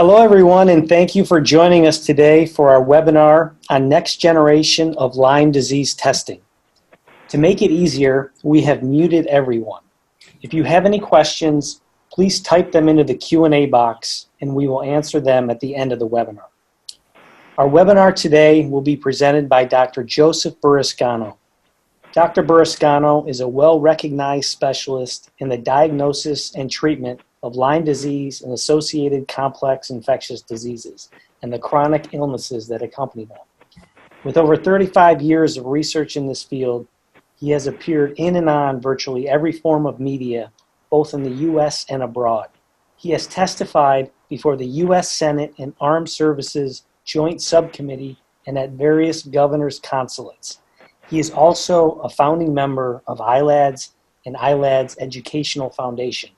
Hello, everyone, and thank you for joining us today for our webinar on next generation of Lyme disease testing. To make it easier, we have muted everyone. If you have any questions, please type them into the Q&A box, and we will answer them at the end of the webinar. Our webinar today will be presented by Dr. Joseph Burrascano. Dr. Burrascano is a well-recognized specialist in the diagnosis and treatment of Lyme disease and associated complex infectious diseases and the chronic illnesses that accompany them. With over 35 years of research in this field, he has appeared in and on virtually every form of media, both in the U.S. and abroad. He has testified before the U.S. Senate and Armed Services Joint Subcommittee and at various governors' consulates. He is also a founding member of ILADS and ILADS Educational Foundation.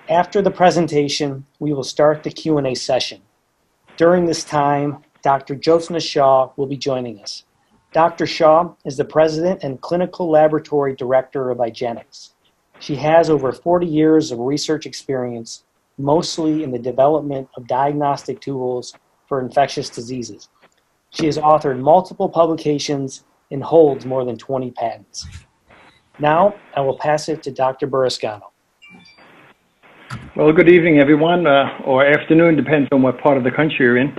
After the presentation, we will start the Q&A session. During this time, Dr. Jyotsna Shah will be joining us. Dr. Shah is the President and Clinical Laboratory Director of IGeneX. She has over 40 years of research experience, mostly in the development of diagnostic tools for infectious diseases. She has authored multiple publications and holds more than 20 patents. Now, I will pass it to Dr. Burrascano. Well, good evening, everyone, or afternoon, depends on what part of the country you're in.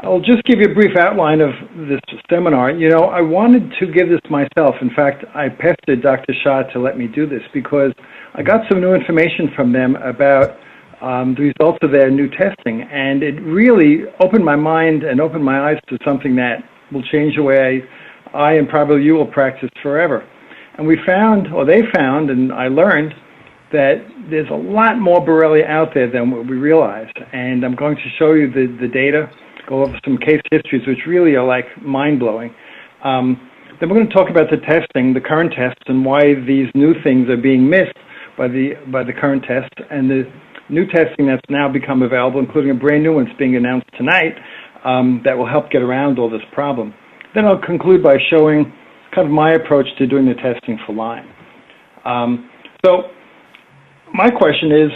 I'll just give you a brief outline of this seminar. You know, I wanted to give this myself. In fact, I pestered Dr. Shah to let me do this because I got some new information from them about the results of their new testing, and it really opened my mind and opened my eyes to something that will change the way I and probably you will practice forever. And we found, or they found, and I learned, that there's a lot more Borrelia out there than what we realized. And I'm going to show you the data, go over some case histories, which really are like mind-blowing. Then we're going to talk about the testing, the current tests, and why these new things are being missed by the current test, and the new testing that's now become available, including a brand new one that's being announced tonight, that will help get around all this problem. Then I'll conclude by showing kind of my approach to doing the testing for Lyme. So my question is,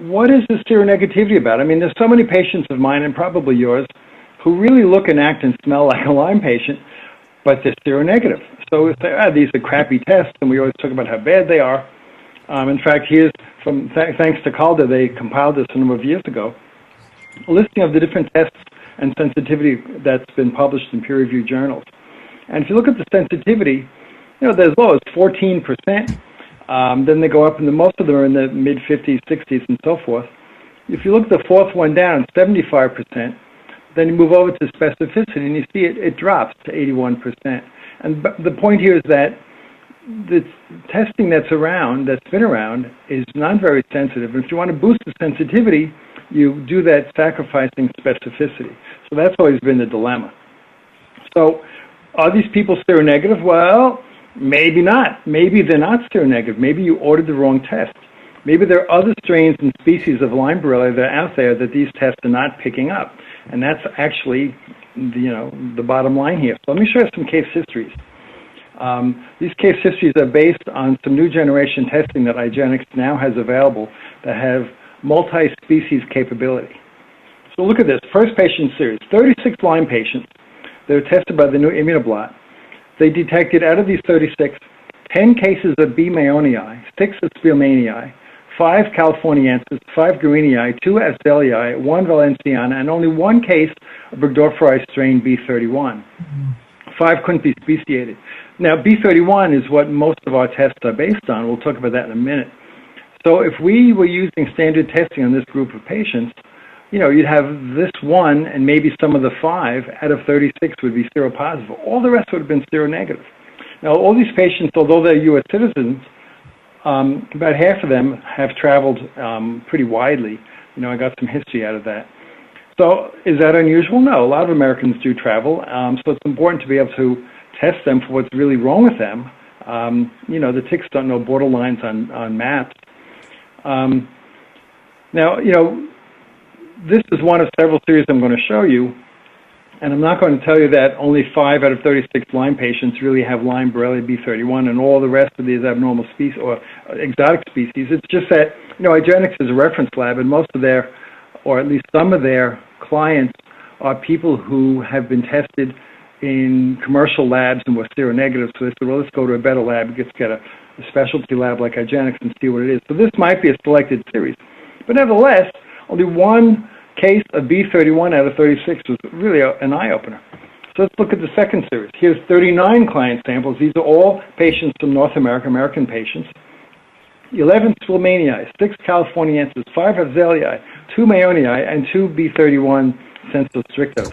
what is this seronegativity about? I mean, there's so many patients of mine, and probably yours, who really look and act and smell like a Lyme patient, but they're seronegative. So if they these are crappy tests, and we always talk about how bad they are. In fact, here's from thanks to Calder, they compiled this a number of years ago, a listing of the different tests and sensitivity that's been published in peer-reviewed journals. And if you look at the sensitivity, you know, they're as low as 14%. Then they go up, and most of them are in the mid-50s, 60s, and so forth. If you look at the fourth one down, 75%. Then you move over to specificity, and you see it drops to 81%. And the point here is that the testing that's been around, is not very sensitive. And if you want to boost the sensitivity, you do that sacrificing specificity. So that's always been the dilemma. So are these people seronegative? Well, maybe not. Maybe they're not seronegative. Maybe you ordered the wrong test. Maybe there are other strains and species of Lyme Borrelia that are out there that these tests are not picking up. And that's actually, the bottom line here. So let me show you some case histories. These case histories are based on some new generation testing that IGeneX now has available that have multi-species capability. So look at this. First patient series, 36 Lyme patients. They were tested by the new ImmunoBlot. They detected out of these 36, 10 cases of B. mayonii, 6 of Spielmanii, 5 californiensis, 5 greenii, 2 asdelii, 1 valenciana, and only 1 case of Burgdorferi strain B31. 5 couldn't be speciated. Now, B31 is what most of our tests are based on. We'll talk about that in a minute. So if we were using standard testing on this group of patients, you'd have this one and maybe some of the 5 out of 36 would be seropositive. All the rest would have been seronegative. Now, all these patients, although they're U.S. citizens, about half of them have traveled pretty widely. I got some history out of that. So is that unusual? No, a lot of Americans do travel. So it's important to be able to test them for what's really wrong with them. The ticks don't know borderlines on maps. Now, this is one of several series I'm going to show you, and I'm not going to tell you that only 5 out of 36 Lyme patients really have Lyme Borrelia B31 and all the rest of these abnormal species or exotic species. It's just that, IGeneX is a reference lab, and most of their or at least some of their clients, are people who have been tested in commercial labs and were seronegative. So they said, well, let's go to a better lab. Let's get a specialty lab like IGeneX and see what it is. So this might be a selected series. But nevertheless, only one case of B31 out of 36 was really an eye-opener. So let's look at the second series. Here's 39 client samples. These are all patients from North America, American patients. 11 Spilmanii, 6 Californiensis, 5 Afzelii, 2 Mayonii, and 2 B31 sensu strictos.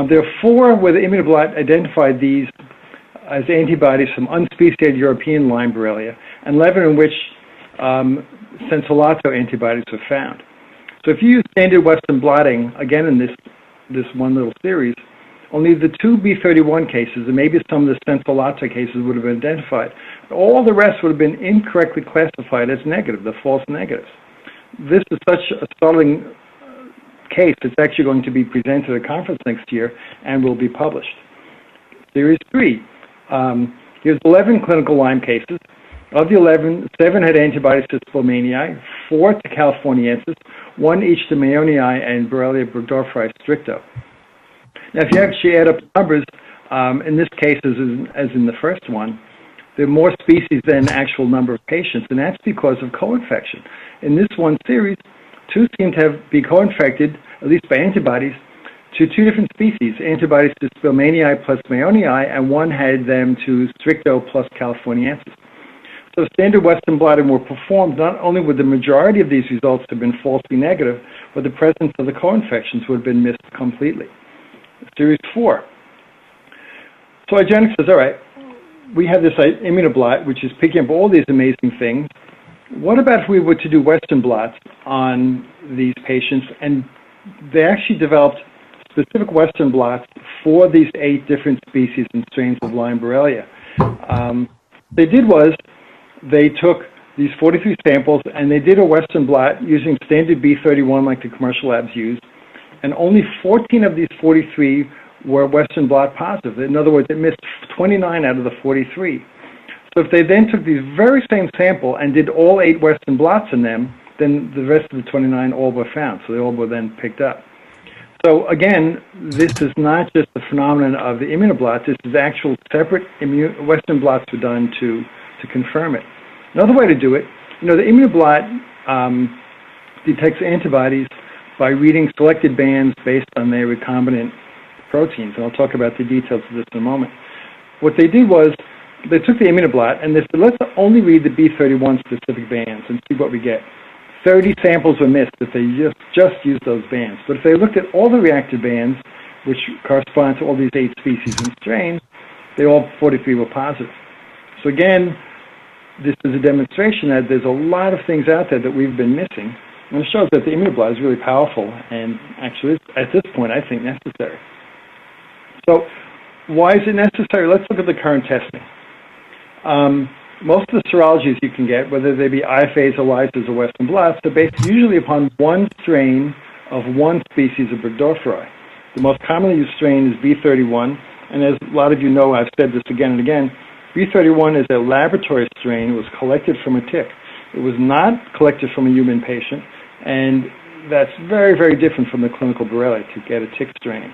There are 4 where the ImmunoBlot identified these as antibodies from unspeciated European Lyme Borrelia, and 11 in which sensulato antibodies were found. So if you use standard Western blotting, again in this one little series, only the 2 B31 cases and maybe some of the sensulato cases would have been identified. All the rest would have been incorrectly classified as negative, the false negatives. This is such a startling case. It's actually going to be presented at a conference next year and will be published. Series 3. Here's 11 clinical Lyme cases. Of the 11, 7 had antibodies to Spilmanii, 4 to Californiensis, 1 each to Mayonii and Borrelia burgdorferi stricto. Now, if you actually add up the numbers, in this case, as in the first one, there are more species than actual number of patients, and that's because of co-infection. In this one series, 2 seem to be co-infected, at least by antibodies, to 2 different species, antibodies to Spilmanii plus Mayonii, and 1 had them to stricto plus Californiensis. So standard Western blotting were performed, not only would the majority of these results have been falsely negative, but the presence of the co-infections would have been missed completely. Series 4. So IGeneX says, all right, we have this ImmunoBlot, which is picking up all these amazing things. What about if we were to do Western blots on these patients? And they actually developed specific Western blots for these 8 different species and strains of Lyme Borrelia. They did was, they took these 43 samples and they did a Western blot using standard B31 like the commercial labs use, and only 14 of these 43 were Western blot positive. In other words, it missed 29 out of the 43. So if they then took these very same sample and did all 8 Western blots in them, then the rest of the 29 all were found. So they all were then picked up. So again, this is not just the phenomenon of the ImmunoBlot. This is actual separate Western blots were done to confirm it. Another way to do it, the ImmunoBlot detects antibodies by reading selected bands based on their recombinant proteins. And I'll talk about the details of this in a moment. What they did was they took the ImmunoBlot and they said, let's only read the B31 specific bands and see what we get. 30 samples were missed if they just used those bands. But if they looked at all the reactive bands, which correspond to all these 8 species and strains, they all 43 were positive. So again, this is a demonstration that there's a lot of things out there that we've been missing. And it shows that the ImmunoBlot is really powerful and actually, at this point, I think necessary. So why is it necessary? Let's look at the current testing. Most of the serologies you can get, whether they be IFAs, ILADS, or Western blots, are based usually upon one strain of one species of burgdorferi. The most commonly used strain is B31, and as a lot of you know, I've said this again and again, B31 is a laboratory strain. It was collected from a tick. It was not collected from a human patient, and that's very, very different from the clinical Borrelia to get a tick strain.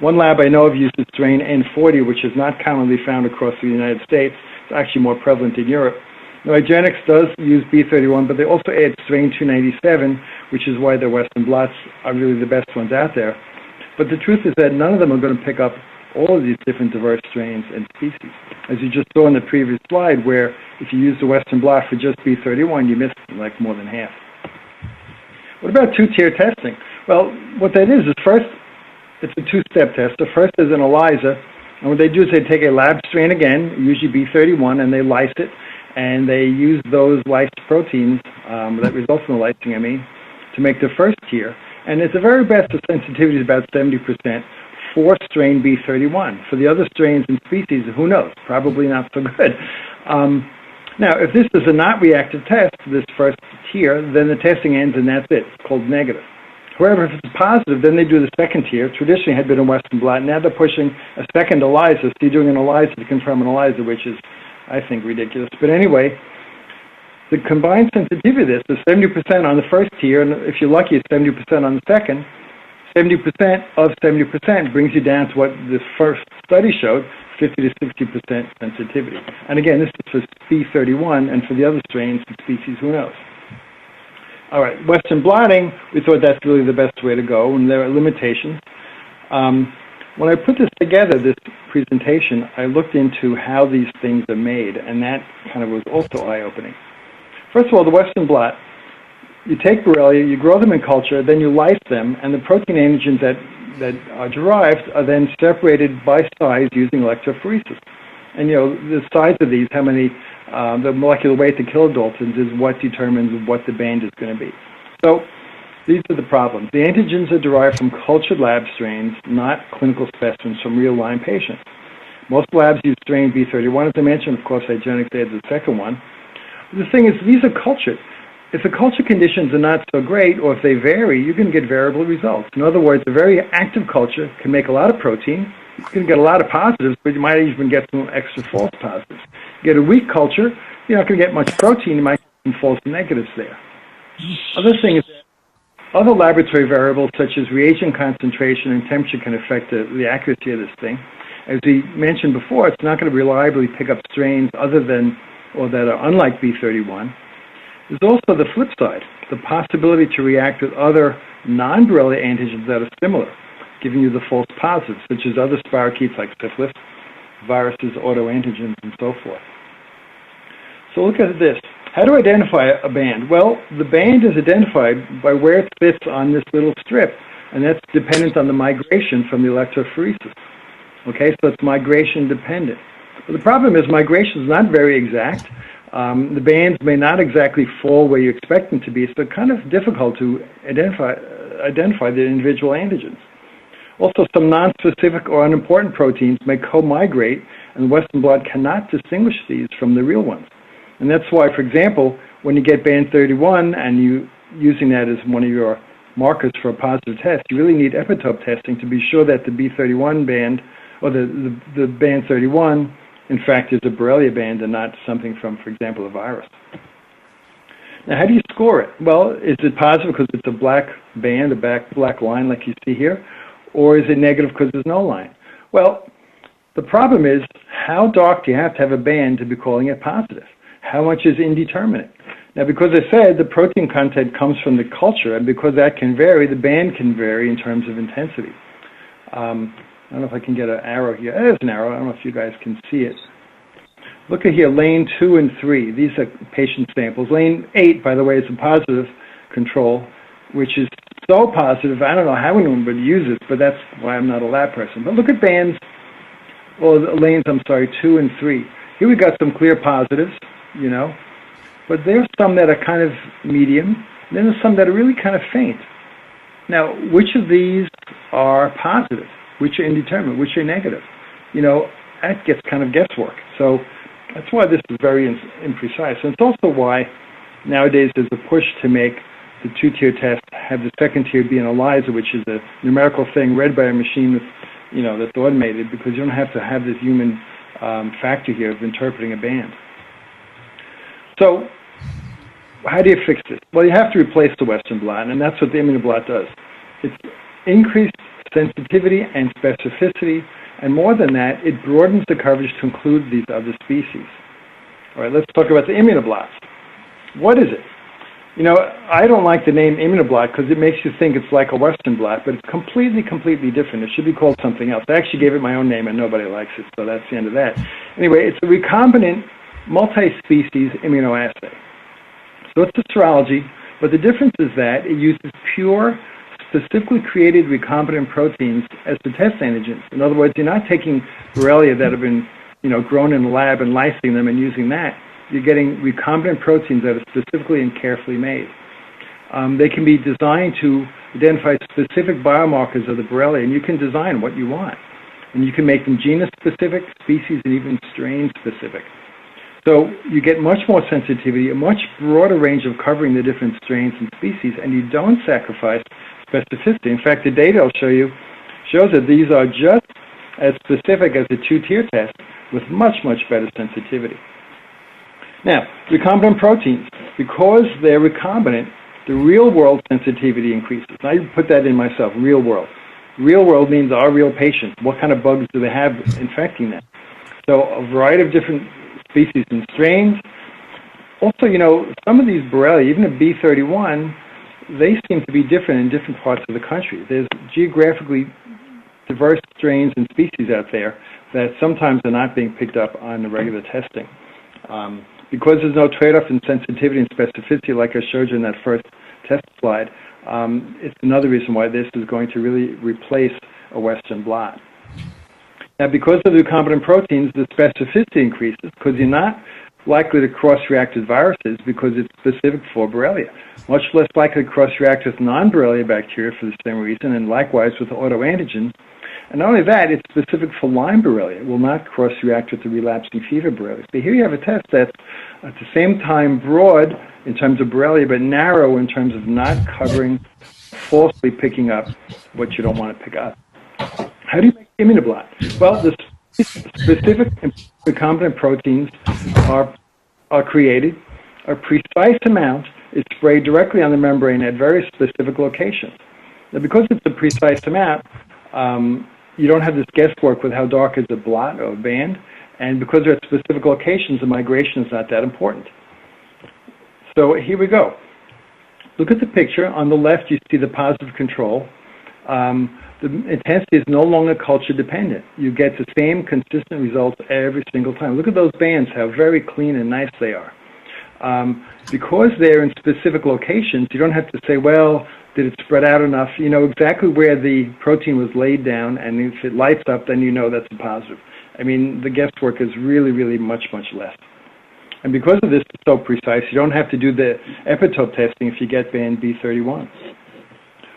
One lab I know of used the strain N40, which is not commonly found across the United States. It's actually more prevalent in Europe. Now, IGeneX does use B31, but they also add strain 297, which is why their Western blots are really the best ones out there. But the truth is that none of them are going to pick up all of these different diverse strains and species. As you just saw in the previous slide, where if you use the Western blot for just B31, you miss like more than half. What about two-tier testing? Well, what that is first, it's a two-step test. The first is an ELISA, and what they do is they take a lab strain again, usually B31, and they lyse it, and they use those lysed proteins that result from the lysing, to make the first tier. And at the very best, the sensitivity is about 70% for strain B31. For the other strains and species, who knows? Probably not so good. Now, if this is a not reactive test, this first tier, then the testing ends and that's it. It's called negative. However, if it's positive, then they do the second tier. Traditionally had been a Western blot. Now they're pushing a second ELISA. So you're doing an ELISA to confirm an ELISA, which is, I think, ridiculous. But anyway, The combined sensitivity of this is 70% on the first tier, and if you're lucky, it's 70% on the second. 70% of 70% brings you down to what the first study showed, 50 to 60% sensitivity. And again, this is for B31, and for the other strains and species, who knows? All right, Western blotting, we thought that's really the best way to go, and there are limitations. When I put this together, this presentation, I looked into how these things are made, and that kind of was also eye-opening. First of all, the Western blot, you take Borrelia, you grow them in culture, then you lyse them, and the protein antigens that are derived are then separated by size using electrophoresis. And the size of these, how many, the molecular weight to kilodaltons is what determines what the band is going to be. So these are the problems. The antigens are derived from cultured lab strains, not clinical specimens from real Lyme patients. Most labs use strain B31, as I mentioned. Of course, IGeneX adds the second one. The thing is, these are cultured. If the culture conditions are not so great, or if they vary, you're going to get variable results. In other words, a very active culture can make a lot of protein. You're going to get a lot of positives, but you might even get some extra false positives. You get a weak culture, you're not going to get much protein. You might get some false negatives there. Other thing is, other laboratory variables such as reagent concentration and temperature can affect the accuracy of this thing. As we mentioned before, it's not going to reliably pick up strains other than, or that are unlike B31. There's also the flip side, the possibility to react with other non-Borrelia antigens that are similar, giving you the false positives, such as other spirochetes like syphilis, viruses, autoantigens, and so forth. So look at this. How to identify a band? Well, the band is identified by where it fits on this little strip, and that's dependent on the migration from the electrophoresis. Okay, so it's migration dependent. But the problem is migration is not very exact. The bands may not exactly fall where you expect them to be, so it's kind of difficult to identify the individual antigens. Also, some non-specific or unimportant proteins may co-migrate, and the Western blot cannot distinguish these from the real ones. And that's why, for example, when you get band 31 and you using that as one of your markers for a positive test, you really need epitope testing to be sure that the B31 band, or the band 31, in fact, is a Borrelia band and not something from, for example, a virus. Now, how do you score it? Well, is it positive because it's a black band, a black line like you see here? Or is it negative because there's no line? Well, the problem is, how dark do you have to have a band to be calling it positive? How much is indeterminate? Now, because I said the protein content comes from the culture, and because that can vary, the band can vary in terms of intensity. I don't know if I can get an arrow here. There's an arrow. I don't know if you guys can see it. Look at here, lane 2 and 3. These are patient samples. Lane 8, by the way, is a positive control, which is so positive, I don't know how anyone would use it, but that's why I'm not a lab person. But look at bands, or lanes, 2 and 3. Here we got some clear positives, but there's some that are kind of medium, and then there's some that are really kind of faint. Now, which of these are positive? Which are indeterminate? Which are negative? That gets kind of guesswork. So that's why this is very imprecise. And it's also why nowadays there's a push to make the 2-tier test have the second tier be an ELISA, which is a numerical thing read by a machine with, that's automated, because you don't have to have this human factor here of interpreting a band. So how do you fix this? Well, you have to replace the Western blot, and that's what the ImmunoBlot does. It's increased sensitivity and specificity, and more than that, it broadens the coverage to include these other species. All right, let's talk about the ImmunoBlots. What is it? I don't like the name ImmunoBlot because it makes you think it's like a Western blot, but it's completely different. It should be called something else. I actually gave it my own name, and nobody likes it, so that's the end of that. Anyway, it's a recombinant multi-species immunoassay. So it's a serology, but the difference is that it uses pure, specifically created recombinant proteins as the test antigens. In other words, you're not taking Borrelia that have been, grown in the lab and lysing them and using that. You're getting recombinant proteins that are specifically and carefully made. They can be designed to identify specific biomarkers of the Borrelia, and you can design what you want. And you can make them genus-specific, species, and even strain-specific. So you get much more sensitivity, a much broader range of covering the different strains and species, and you don't sacrifice specificity. In fact, the data I'll show you shows that these are just as specific as the 2-tier test with much better sensitivity. Now, recombinant proteins, because they're recombinant, the real-world sensitivity increases. Now, I put that in myself, real world. Real world means our real patients. What kind of bugs do they have infecting them? So a variety of different species and strains. Also, you know, some of these Borrelia, even a B31, they seem to be different in different parts of the country. There's geographically diverse strains and species out there that sometimes are not being picked up on the regular testing. Because there's no trade-off in sensitivity and specificity, like I showed you in that first test slide, it's another reason why this is going to really replace a Western blot. Now, because of the recombinant proteins, the specificity increases because you're not likely to cross-react with viruses because it's specific for Borrelia. Much less likely to cross-react with non-Borrelia bacteria for the same reason, and likewise with autoantigens. And not only that, it's specific for Lyme Borrelia. It will not cross-react with the relapsing fever Borrelia. So here you have a test that's at the same time broad in terms of Borrelia, but narrow in terms of not covering, falsely picking up what you don't want to pick up. How do you make ImmunoBlot? Well, the specific recombinant proteins are created. A precise amount is sprayed directly on the membrane at very specific locations. Now, because it's a precise amount, you don't have this guesswork with how dark is a blot or a band, and because they're at specific locations, the migration is not that important. So here we go. Look at the picture. On the left, you see the positive control. The intensity is no longer culture dependent. You get the same consistent results every single time. Look at those bands, how very clean and nice they are. Because they're in specific locations, you don't have to say, well, did it spread out enough? You know exactly where the protein was laid down, and if it lights up, then you know that's a positive. I mean, the guesswork is really, really much, much less. And because of this, it's so precise, you don't have to do the epitope testing if you get band B31.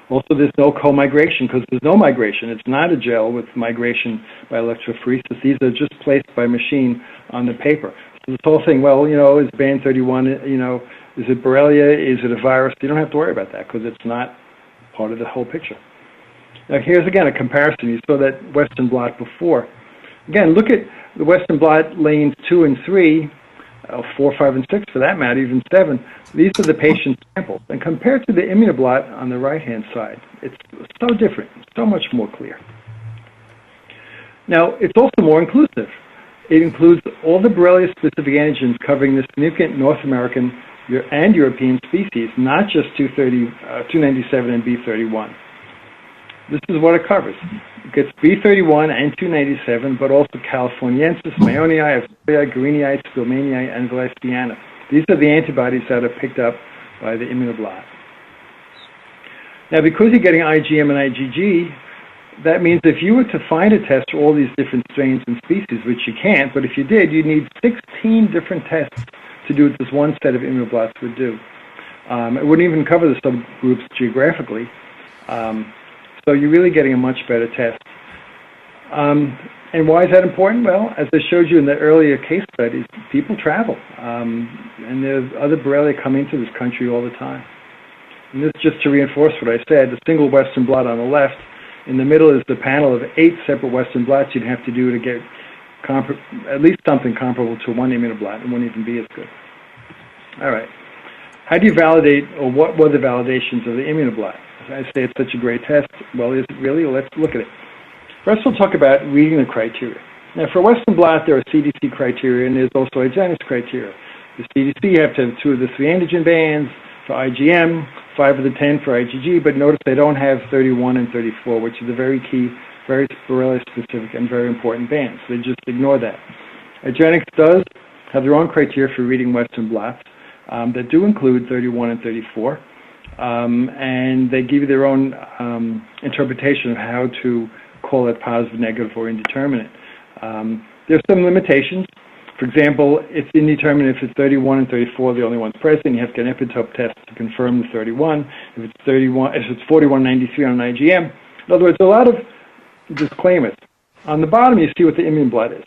Also, there's no co-migration because there's no migration. It's not a gel with migration by electrophoresis. These are just placed by machine on the paper. So this whole thing, well, you know, is band 31, you know, is it Borrelia? Is it a virus? You don't have to worry about that because it's not part of the whole picture. Now, here's again a comparison. You saw that Western blot before. Again, look at the Western blot lanes 2 and 3, 4, 5, and 6 for that matter, even 7. These are the patient samples. And compared to the ImmunoBlot on the right-hand side, it's so different, so much more clear. Now, it's also more inclusive. It includes all the Borrelia-specific antigens covering the significant North American and European species, not just 297 and B31. This is what it covers. It gets B31 and 297, but also Californiensis, Mayonii, Astoria, Greenii, Spilmanii, and Gleistiana. These are the antibodies that are picked up by the ImmunoBlot. Now, because you're getting IgM and IgG, that means if you were to find a test for all these different strains and species, which you can't, but if you did, you'd need 16 different tests to do what this one set of ImmunoBlots would do. It wouldn't even cover the subgroups geographically. So you're really getting a much better test. And why is that important? Well, as I showed you in the earlier case studies, people travel. And there's other Borrelia coming into this country all the time. And this just to reinforce what I said, the single Western blot on the left. In the middle is the panel of 8 separate Western blots you'd have to do to get at least something comparable to one ImmunoBlot. It wouldn't even be as good. All right. How do you validate, or what were the validations of the ImmunoBlot? I say it's such a great test. Well, is it really? Well, let's look at it. First, we'll talk about reading the criteria. Now, for Western blot, there are CDC criteria, and there's also IGeneX criteria. The CDC, you have to have 2 of the 3 antigen bands. For IgM, 5 of the 10 for IgG, but notice they don't have 31 and 34, which are the very key, very Borrelia-specific and very important bands. So they just ignore that. IGeneX does have their own criteria for reading Western blots that do include 31 and 34. And they give you their own interpretation of how to call it positive, negative, or indeterminate. There's some limitations. For example, it's indeterminate if it's 31 and 34, the only ones present. You have to get an epitope test to confirm the 31. If it's 4193 on an IgM. In other words, a lot of disclaimers. On the bottom, you see what the ImmunoBlot is.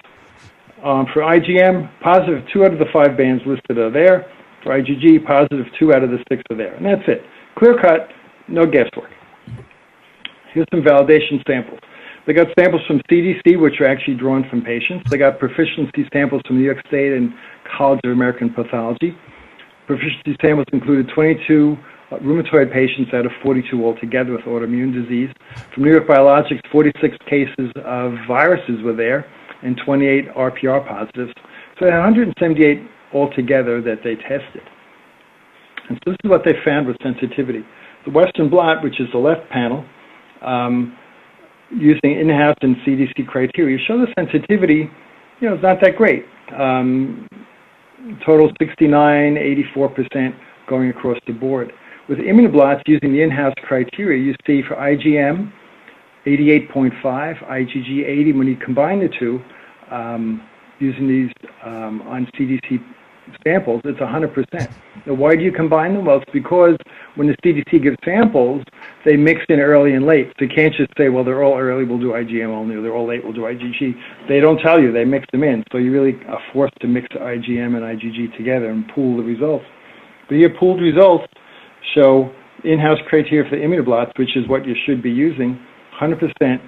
For IgM, positive 2 out of the 5 bands listed are there. For IgG, positive 2 out of the 6 are there. And that's it. Clear cut, no guesswork. Here's some validation samples. They got samples from CDC, which are actually drawn from patients. They got proficiency samples from New York State and College of American Pathology. Proficiency samples included 22 rheumatoid patients out of 42 altogether with autoimmune disease. From New York Biologics, 46 cases of viruses were there and 28 RPR positives. So they had 178 altogether that they tested. And so this is what they found with sensitivity. The Western Blot, which is the left panel, using in-house and CDC criteria, show the sensitivity, is not that great. Total 69, 84% going across the board. With ImmunoBlots using the in-house criteria, you see for IgM, 88.5, IgG, 80. When you combine the two, using these on CDC samples, it's 100%. Now, why do you combine them? Well, it's because when the CDC gives samples, they mix in early and late. So you can't just say, well, they're all early, we'll do IgM only, or they're all late, we'll do IgG. They don't tell you, they mix them in. So you really are forced to mix IgM and IgG together and pool the results. But your pooled results show in-house criteria for the ImmunoBlots, which is what you should be using, 100%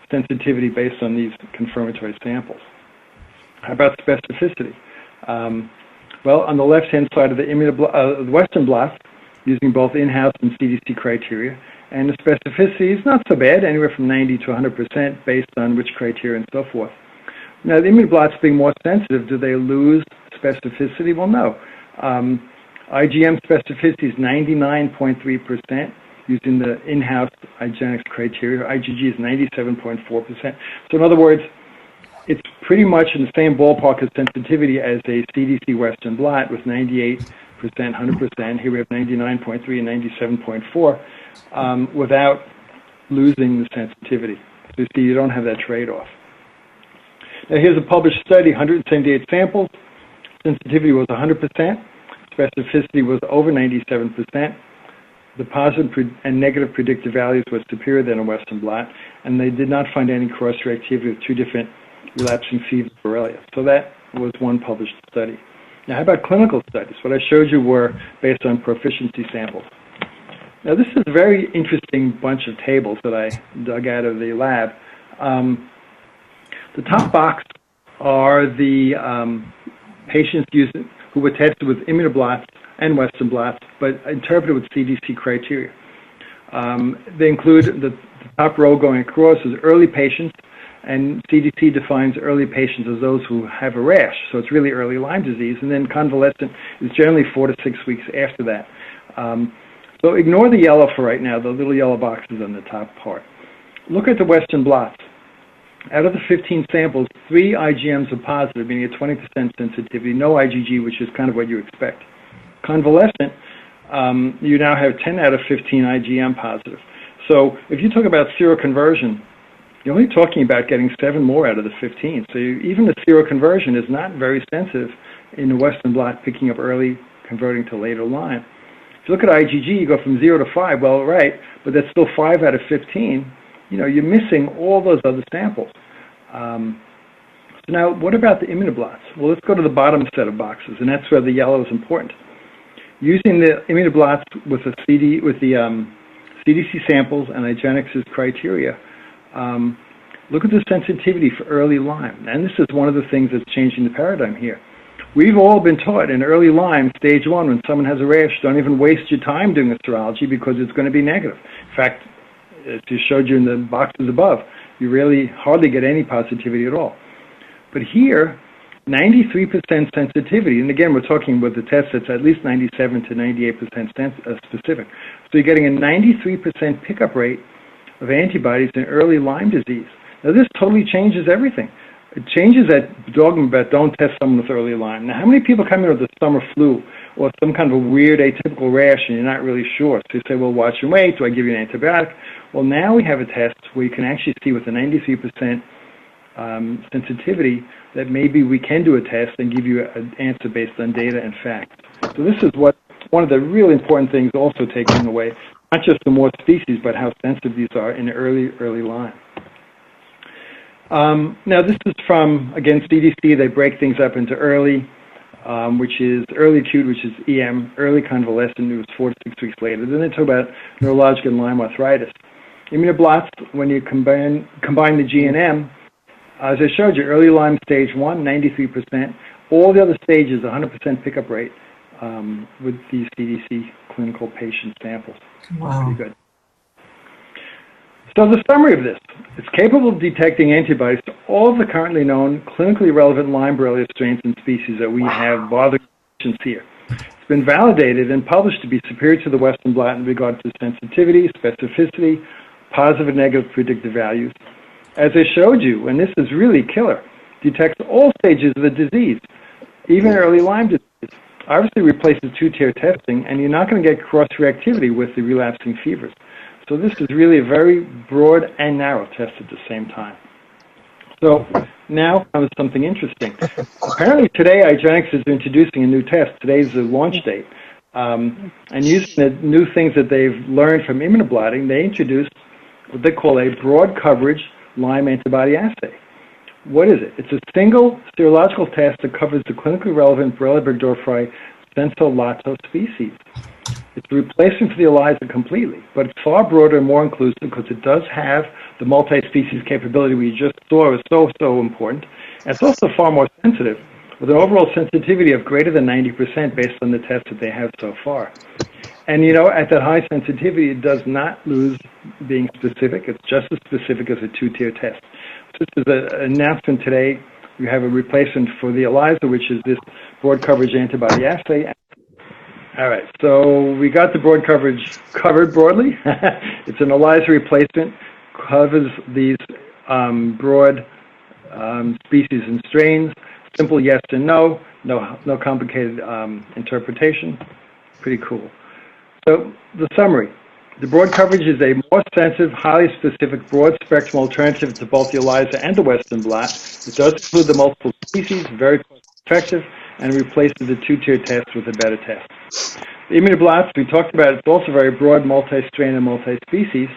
sensitivity based on these confirmatory samples. How about specificity? Well, on the left-hand side of the Western Blot, using both in-house and CDC criteria, and the specificity is not so bad, anywhere from 90 to 100% based on which criteria and so forth. Now, the ImmunoBlots being more sensitive, do they lose specificity? Well, no. IgM specificity is 99.3% using the in-house IGeneX criteria. IgG is 97.4%. So in other words, it's pretty much in the same ballpark of sensitivity as a CDC Western Blot with 98%, 100%. Here we have 99.3 and 97.4 without losing the sensitivity. So you see, you don't have that trade-off. Now here's a published study, 178 samples. Sensitivity was 100%. Specificity was over 97%. The positive and negative predictive values were superior than a Western Blot, and they did not find any cross-reactivity with two different relapsing fever Borrelia. So that was one published study. Now, how about clinical studies? What I showed you were based on proficiency samples. Now, this is a very interesting bunch of tables that I dug out of the lab. The top box are the patients who were tested with ImmunoBlots and Western Blots, but interpreted with CDC criteria. They include the top row going across as early patients, and CDC defines early patients as those who have a rash, so it's really early Lyme disease, and then convalescent is generally 4 to 6 weeks after that. So ignore the yellow for right now, the little yellow boxes on the top part. Look at the Western Blots. Out of the 15 samples, 3 IgMs are positive, meaning a 20% sensitivity, no IgG, which is kind of what you expect. Convalescent, you now have 10 out of 15 IgM positive. So if you talk about seroconversion, you're only talking about getting 7 more out of the 15. So even the seroconversion is not very sensitive in the Western Blot, picking up early, converting to later Lyme. If you look at IgG, you go from 0 to 5, well, right, but that's still 5 out of 15. You're missing all those other samples. So now, what about the ImmunoBlots? Well, let's go to the bottom set of boxes, and that's where the yellow is important. Using the ImmunoBlots with the CDC samples and IGeneX's criteria, look at the sensitivity for early Lyme. And this is one of the things that's changing the paradigm here. We've all been taught in early Lyme, stage 1, when someone has a rash, don't even waste your time doing a serology because it's going to be negative. In fact, as you showed you in the boxes above, you really hardly get any positivity at all. But here, 93% sensitivity, and again, we're talking with the test that's at least 97 to 98% specific. So you're getting a 93% pickup rate of antibodies in early Lyme disease. Now, this totally changes everything. It changes that dogma about don't test someone with early Lyme. Now, how many people come in with the summer flu or some kind of a weird atypical rash and you're not really sure? So you say, well, watch and wait. Do I give you an antibiotic? Well, now we have a test where you can actually see with a 93% sensitivity that maybe we can do a test and give you an answer based on data and facts. So this is one of the really important things also taking away, not just the more species, but how sensitive these are in early Lyme. Now, this is from, again, CDC. They break things up into early, which is early acute, which is EM, early convalescent, it was 4 to 6 weeks later. Then they talk about neurologic and Lyme arthritis. ImmunoBlots, when you combine the G and M, as I showed you, early Lyme stage 1, 93%. All the other stages, 100% pickup rate with these CDC clinical patient samples. Wow. Pretty good. So the summary of this, it's capable of detecting antibodies to all of the currently known clinically relevant Lyme Borrelia strains and species that we have bothered patients here. It's been validated and published to be superior to the Western Blot in regard to sensitivity, specificity, positive and negative predictive values. As I showed you, and this is really killer, detects all stages of the disease, even early Lyme disease. Obviously replaces two-tier testing, and you're not going to get cross-reactivity with the relapsing fevers. So this is really a very broad and narrow test at the same time. So now comes something interesting. Apparently today, IGeneX is introducing a new test. Today's the launch date. And using the new things that they've learned from immunoblotting, they introduced what they call a broad coverage Lyme antibody assay. What is it? It's a single serological test that covers the clinically relevant Borrelia burgdorferi senso-lato species. It's a replacement for the ELISA completely, but it's far broader and more inclusive because it does have the multi-species capability we just saw is so important. And it's also far more sensitive, with an overall sensitivity of greater than 90% based on the tests that they have so far. And you know, at that high sensitivity, it does not lose being specific. It's just as specific as a two-tier test. So this is an announcement today. We have a replacement for the ELISA, which is this broad coverage antibody assay. All right, so we got the broad coverage covered broadly. It's an ELISA replacement, covers these broad species and strains. Simple yes and no complicated interpretation. Pretty cool. So the summary. The broad coverage is a more sensitive, highly specific, broad-spectrum alternative to both the ELISA and the Western Blot. It does include the multiple species, very effective, and replaces the two-tier test with a better test. The ImmunoBlots, we talked about, it's also very broad, multi-strain and multi-species,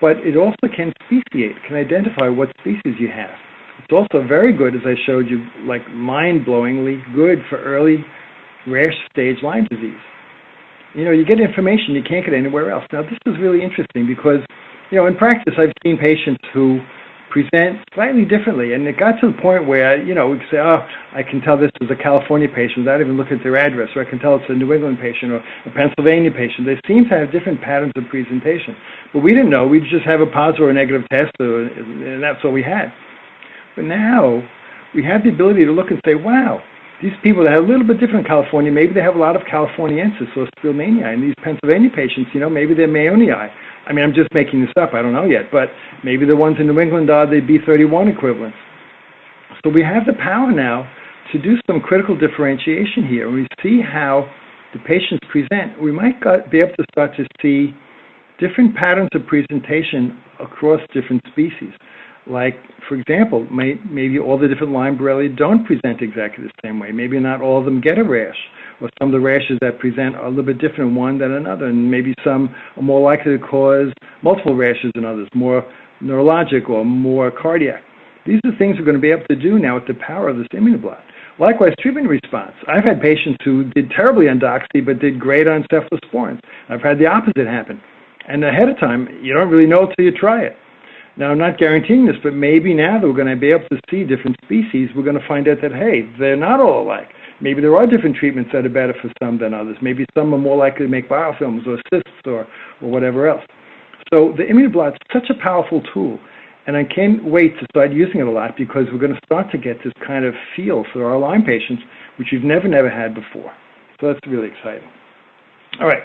but it also can speciate, can identify what species you have. It's also very good, as I showed you, like mind-blowingly good for early rash stage Lyme disease. You know, you get information you can't get anywhere else. Now, this is really interesting because, you know, in practice, I've seen patients who present slightly differently, and it got to the point where, you know, we could say, oh, I can tell this is a California patient without even looking at their address, or I can tell it's a New England patient or a Pennsylvania patient. They seem to have different patterns of presentation. But we didn't know. We just have a positive or negative test, and that's what we had. But now, we have the ability to look and say, wow, these people that have a little bit different in California, maybe they have a lot of Californiensis or Strelmanii, and these Pennsylvania patients, you know, maybe they're Mayonii. I mean, I'm just making this up, I don't know yet, but maybe the ones in New England are the B31 equivalents. So we have the power now to do some critical differentiation here. When we see how the patients present, we might be able to start to see different patterns of presentation across different species. Like, for example, maybe all the different Lyme Borrelia don't present exactly the same way. Maybe not all of them get a rash, or some of the rashes that present are a little bit different one than another, and maybe some are more likely to cause multiple rashes than others, more neurologic or more cardiac. These are things we're going to be able to do now with the power of this ImmunoBlot. Likewise, treatment response. I've had patients who did terribly on doxy but did great on cephalosporins. I've had the opposite happen. And ahead of time, you don't really know until you try it. Now, I'm not guaranteeing this, but maybe now that we're going to be able to see different species, we're going to find out that, hey, they're not all alike. Maybe there are different treatments that are better for some than others. Maybe some are more likely to make biofilms or cysts or whatever else. So the ImmunoBlot is such a powerful tool, and I can't wait to start using it a lot because we're going to start to get this kind of feel for our Lyme patients, which we've never had before. So that's really exciting. All right.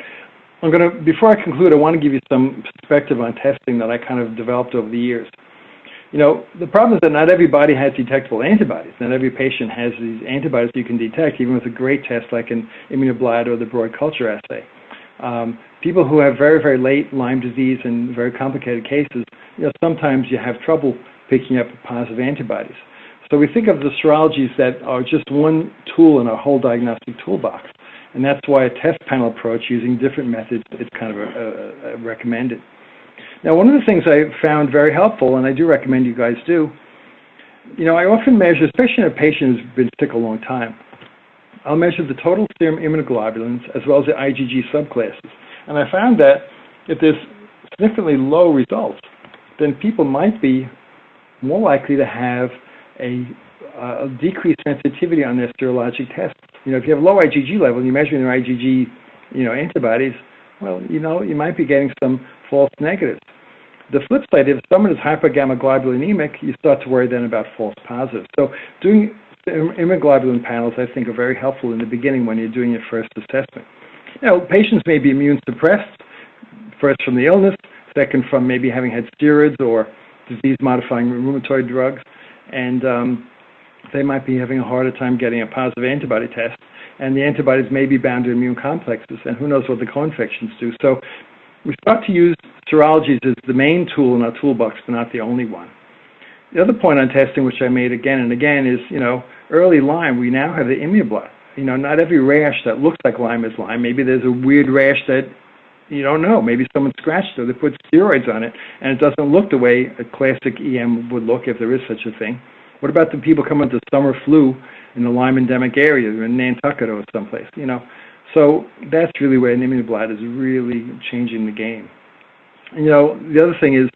Before I conclude, I want to give you some perspective on testing that I kind of developed over the years. You know, the problem is that not everybody has detectable antibodies. Not every patient has these antibodies you can detect, even with a great test like an ImmunoBlot or the broad culture assay. People who have very late Lyme disease and very complicated cases, you know, sometimes you have trouble picking up positive antibodies. So we think of the serologies that are just one tool in our whole diagnostic toolbox. And that's why a test panel approach using different methods is kind of recommended. Now, one of the things I found very helpful, and I do recommend you guys do, you know, I often measure, especially in a patient who's been sick a long time, I'll measure the total serum immunoglobulins as well as the IgG subclasses. And I found that if there's significantly low results, then people might be more likely to have a decreased sensitivity on their serologic tests. If you have low IgG level and you're measuring their IgG, antibodies, well, you might be getting some false negatives. The flip side, if someone is hypergamma-globulin-anemic, you start to worry then about false positives. So doing immunoglobulin panels, I think, are very helpful in the beginning when you're doing your first assessment. Patients may be immune suppressed, first from the illness, second from maybe having had steroids or disease-modifying rheumatoid drugs, and they might be having a harder time getting a positive antibody test, and the antibodies may be bound to immune complexes, and who knows what the co-infections do. So we start to use serologies as the main tool in our toolbox, but not the only one. The other point on testing, which I made again and again, is, early Lyme, we now have the ImmunoBlot. Not every rash that looks like Lyme is Lyme. Maybe there's a weird rash that you don't know. Maybe someone scratched it, or they put steroids on it, and it doesn't look the way a classic EM would look, if there is such a thing. What about the people coming to summer flu in the Lyme endemic area, in Nantucket or someplace, So that's really where an ImmunoBlot is really changing the game. And, the other thing is,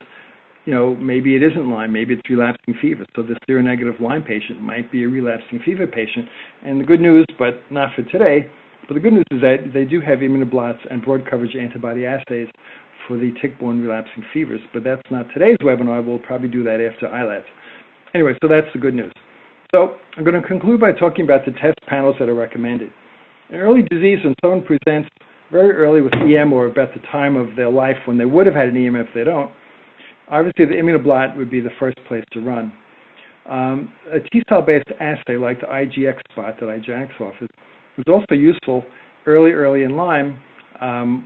maybe it isn't Lyme, maybe it's relapsing fever. So the seronegative Lyme patient might be a relapsing fever patient. And the good news, but not for today, but the good news is that they do have ImmunoBlots and broad coverage antibody assays for the tick-borne relapsing fevers. But that's not today's webinar. We'll probably do that after ILADS. Anyway, so that's the good news. So I'm going to conclude by talking about the test panels that are recommended. In early disease, when someone presents very early with EM or about the time of their life when they would have had an EM if they don't, obviously the ImmunoBlot would be the first place to run. A T-cell-based assay like the IGeneX spot that IGeneX offers is also useful early in Lyme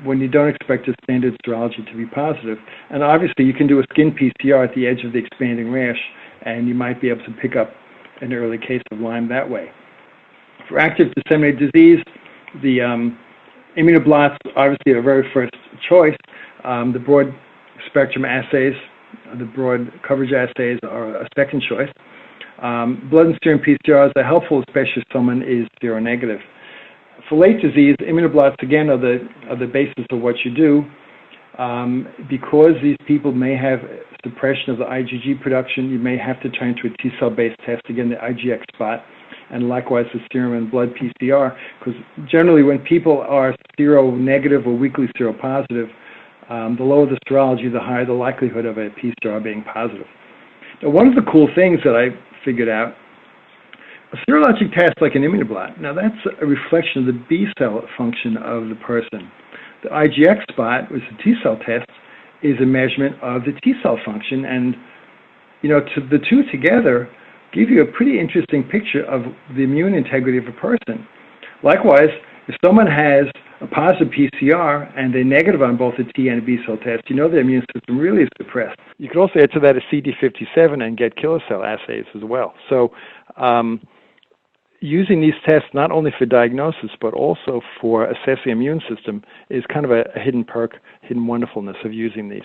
when you don't expect a standard serology to be positive. And obviously you can do a skin PCR at the edge of the expanding rash, and you might be able to pick up an early case of Lyme that way. For active disseminated disease, the ImmunoBlots obviously are very first choice. The broad spectrum assays, the broad coverage assays are a second choice. Blood and serum PCRs are helpful, especially if someone is seronegative. For late disease, ImmunoBlots again are the basis of what you do. Because these people may have suppression of the IgG production, you may have to turn to a T-cell-based test, again, the IGeneX spot, and likewise the serum and blood PCR, because generally when people are seronegative or weakly seropositive, the lower the serology, the higher the likelihood of a PCR being positive. Now, one of the cool things that I figured out, a serologic test like an ImmunoBlot, now that's a reflection of the B-cell function of the person. The IGeneX spot, which is a T-cell test, is a measurement of the T-cell function, and the two together give you a pretty interesting picture of the immune integrity of a person. Likewise, if someone has a positive PCR and they're negative on both a T and a B-cell test, their immune system really is suppressed. You could also add to that a CD57 and get killer cell assays as well. So using these tests not only for diagnosis but also for assessing immune system is kind of a hidden perk, hidden wonderfulness of using these.